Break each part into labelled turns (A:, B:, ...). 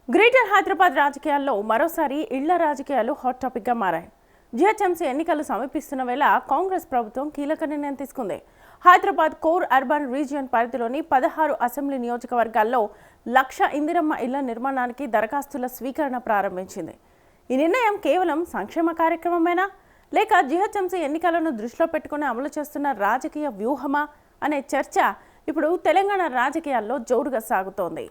A: Greater Hyderabad రాజకీయాల్లో మరోసారి ఇళ్ల రాజకీయాలు హాట్ టాపిక్గా మారాయి. జిహెచ్ఎంసీ ఎన్నికలు సమీపిస్తున్న వేళ కాంగ్రెస్ ప్రభుత్వం కీలక నిర్ణయం తీసుకుంది. హైదరాబాద్ కోర్ అర్బన్ రీజియన్ పరిధిలోని 16 అసెంబ్లీ నియోజకవర్గాల్లో 1,00,000 ఇందిరమ్మ ఇళ్ల నిర్మాణానికి దరఖాస్తుల స్వీకరణ ప్రారంభించింది. ఈ నిర్ణయం కేవలం సంక్షేమ కార్యక్రమమేనా, లేక జిహెచ్ఎంసీ ఎన్నికలను దృష్టిలో పెట్టుకుని అమలు చేస్తున్న రాజకీయ వ్యూహమా అనే చర్చ ఇప్పుడు తెలంగాణ రాజకీయాల్లో జోరుగా సాగుతోంది.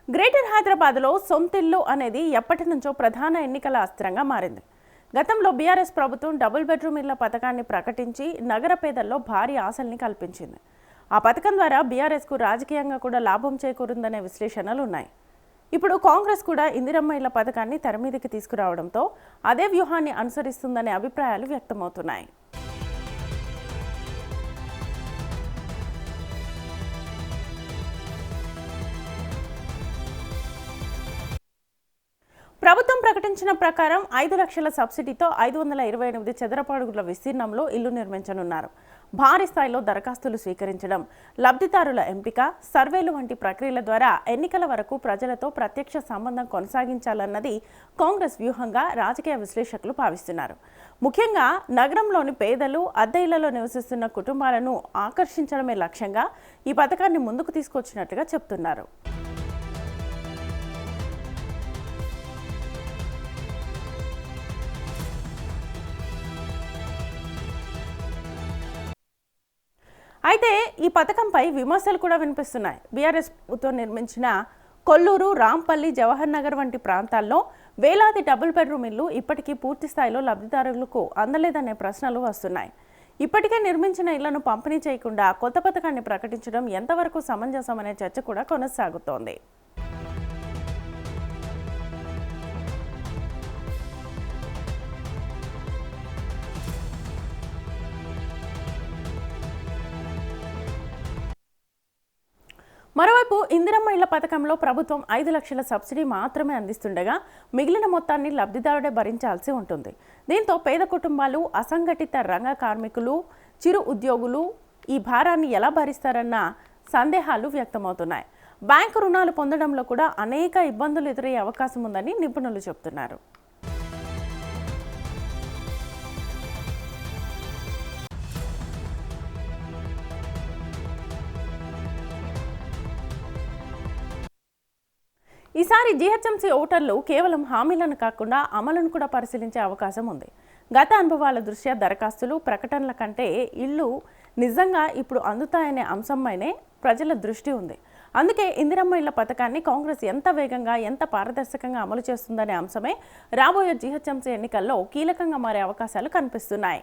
A: గ్రేటర్ హైదరాబాద్లో సొంతిల్లు అనేది ఎప్పటి నుంచో ప్రధాన ఎన్నికల అస్త్రంగా మారింది. గతంలో బీఆర్ఎస్ ప్రభుత్వం డబుల్ బెడ్రూమ్ ఇళ్ల పథకాన్ని ప్రకటించి నగర పేదల్లో భారీ ఆశల్ని కల్పించింది. ఆ పథకం ద్వారా బీఆర్ఎస్కు రాజకీయంగా కూడా లాభం చేకూరిందనే విశ్లేషణలు ఉన్నాయి. ఇప్పుడు కాంగ్రెస్ కూడా ఇందిరమ్మ ఇళ్ల పథకాన్ని తెరమీదికి తీసుకురావడంతో అదే వ్యూహాన్ని అనుసరిస్తుందనే అభిప్రాయాలు వ్యక్తమవుతున్నాయి. ప్రభుత్వం ప్రకటించిన ప్రకారం 5 లక్షల సబ్సిడీతో 528 చదరపు అడుగుల విస్తీర్ణంలో ఇల్లు నిర్మించనున్నారు. భారీ స్థాయిలో దరఖాస్తులు స్వీకరించడం, లబ్ధిదారుల ఎంపిక, సర్వేలు వంటి ప్రక్రియల ద్వారా ఎన్నికల వరకు ప్రజలతో ప్రత్యక్ష సంబంధం కొనసాగించాలన్నది కాంగ్రెస్ వ్యూహంగా రాజకీయ విశ్లేషకులు భావిస్తున్నారు. ముఖ్యంగా నగరంలోని పేదలు, అద్దె ఇళ్లలో నివసిస్తున్న కుటుంబాలను ఆకర్షించడమే లక్ష్యంగా ఈ పథకాన్ని ముందుకు తీసుకొచ్చినట్లుగా చెబుతున్నారు. అయితే ఈ పథకంపై విమర్శలు కూడా వినిపిస్తున్నాయి. బీఆర్ఎస్ ప్రభుత్వం నిర్మించిన కొల్లూరు, రాంపల్లి, జవహర్ నగర్ వంటి ప్రాంతాల్లో వేలాది డబుల్ బెడ్రూమ్ ఇళ్లు ఇప్పటికీ పూర్తి స్థాయిలో లబ్ధిదారులకు అందలేదనే ప్రశ్నలు వస్తున్నాయి. ఇప్పటికే నిర్మించిన ఇళ్లను పంపిణీ చేయకుండా కొత్త పథకాన్ని ప్రకటించడం ఎంతవరకు సమంజసమనే చర్చ కూడా కొనసాగుతోంది. మరోవైపు ఇందిరమ్మ ఇళ్ల పథకంలో ప్రభుత్వం 5 లక్షల సబ్సిడీ మాత్రమే అందిస్తుండగా మిగిలిన మొత్తాన్ని లబ్ధిదారుడే భరించాల్సి ఉంటుంది. దీంతో పేద కుటుంబాలు, అసంఘటిత రంగ కార్మికులు, చిరు ఉద్యోగులు ఈ భారాన్ని ఎలా భరిస్తారన్న సందేహాలు వ్యక్తమవుతున్నాయి. బ్యాంకు రుణాలు పొందడంలో కూడా అనేక ఇబ్బందులు ఎదురయ్యే అవకాశం ఉందని నిపుణులు చెబుతున్నారు. ఈసారి జిహెచ్ఎంసీ ఓటర్లు కేవలం హామీలను కాకుండా అమలును కూడా పరిశీలించే అవకాశం ఉంది. గత అనుభవాల దృష్ట్యా దరఖాస్తులు, ప్రకటనల కంటే ఇళ్లు నిజంగా ఇప్పుడు అందుతాయనే అంశంపైనే ప్రజల దృష్టి ఉంది. అందుకే ఇందిరమ్మ ఇళ్ల పథకాన్ని కాంగ్రెస్ ఎంత వేగంగా, ఎంత పారదర్శకంగా అమలు చేస్తుందనే అంశమే రాబోయే జిహెచ్ఎంసీ ఎన్నికల్లో కీలకంగా మారే అవకాశాలు కనిపిస్తున్నాయి.